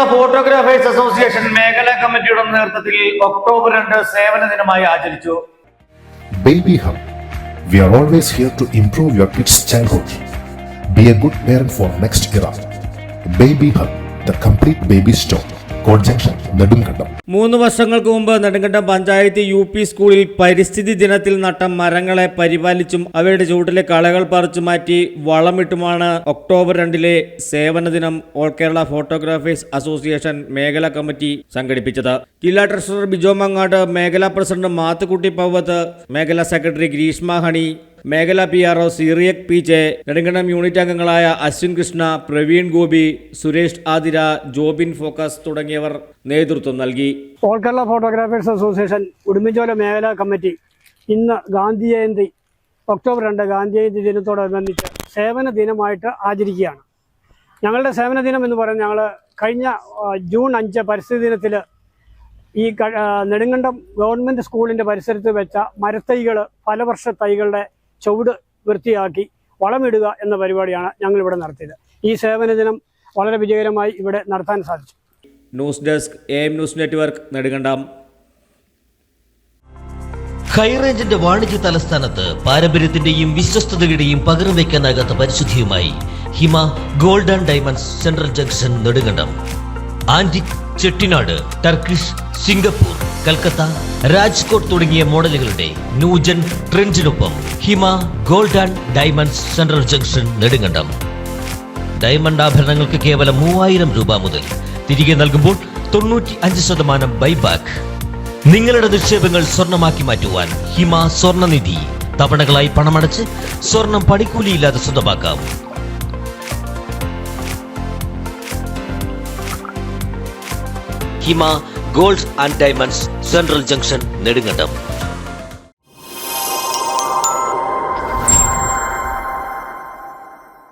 Kerala photographers association മേഖലാ കമ്മിറ്റിയുടെ നേതൃത്വത്തിൽ ഒക്ടോബർ 2 സേവന ദിനമായി ആചരിച്ചു. Baby Hub. We are always here to improve your kids' childhood. Be a good parent for next era. Baby Hub, the complete baby store. Code junction, Nedumkandam. 3 വർഷങ്ങൾക്ക് മുമ്പ് Nedumkandam panchayat UP സ്കൂളിൽ പരിസ്ഥിതി ദിനത്തിൽ നട്ട മരങ്ങളെ പരിപാലിച്ചും അവയുടെ ചുവട്ടിലെ കളകൾ പറിച്ചു മാറ്റി വളമിട്ടുമാണ് ഒക്ടോബർ 2 സേവന ദിനം ഓൾ കേരള ഫോട്ടോഗ്രാഫേഴ്സ് അസോസിയേഷൻ മേഖലാ കമ്മിറ്റി സംഘടിപ്പിച്ചത്. ജില്ലാ ട്രഷറർ ബിജോ മങ്ങാട്, മേഖലാ പ്രസിഡന്റ് മാത്തുക്കുട്ടി പൗവത്ത്, മേഖലാ സെക്രട്ടറി ഗ്രീഷ്മ ഹണി, മേഖലാ PRO Cyriac PJ, Nedumkandam unit അംഗങ്ങളായ അശ്വിൻ കൃഷ്ണ, പ്രവീൺ ഗോപി, സുരേഷ് ആതിര, ജോബിൻ ഫോക്കസ് തുടങ്ങിയവർ നേതൃത്വം നൽകി. All Kerala photographers association Udumbanchola മേഖലാ കമ്മിറ്റി ഇന്ന് ഗാന്ധി ജയന്തി ഒക്ടോബർ 2 ഗാന്ധി ജയന്തി ദിനത്തോടനുബന്ധിച്ച് സേവന ദിനമായിട്ട് ആചരിക്കുകയാണ്. ഞങ്ങളുടെ സേവന ദിനം എന്ന് പറയുന്നത്, ഞങ്ങൾ കഴിഞ്ഞ ജൂൺ 5 പരിസ്ഥിതി ദിനത്തിൽ ഈ നെടുങ്കണ്ടം ഗവൺമെൻറ് സ്കൂളിൻ്റെ പരിസരത്ത് വെച്ച മരത്തൈകൾ, ഫലവർഷ തൈകളുടെ ചുവട് വൃത്തിയാക്കി വളമിടുക എന്ന പരിപാടിയാണ് ഞങ്ങളിവിടെ നടത്തിയത്. ഈ സേവന ദിനം വളരെ വിജയകരമായി ഇവിടെ നടത്താൻ സാധിച്ചു. News desk, AM news network, Nedumkandam. ഹൈറേഞ്ചിന്റെ വാണിജ്യ തലസ്ഥാനത്ത് പാരമ്പര്യത്തിന്റെയും വിശ്വസ്തതയുടെയും പകരം വയ്ക്കാനാകാത്ത പരിശുദ്ധിയുമായി Hima gold and diamonds, central junction, Nedumkandam. Antique, Chettinad, Turkish, Singapore, Calcutta, Rajkot തുടങ്ങിയ മോഡലുകളുടെ ന്യൂജൻ ട്രെൻഡിനൊപ്പം Hima gold and diamonds, central junction, Nedumkandam. Diamond ആഭരണങ്ങൾക്ക് കേവലം 3000 രൂപ മുതൽ, തിരികെ നൽകുമ്പോൾ 95% ബൈബാക്ക്. നിങ്ങളുടെ നിക്ഷേപങ്ങൾ സ്വർണമാക്കി മാറ്റുവാൻ ഹിമ സ്വർണനിധി. തവണകളായി പണമടച്ച് സ്വർണം പണിക്കൂലിയില്ലാതെ സ്വന്തമാക്കാം. Hima gold and diamonds, central junction, Nedumkandam.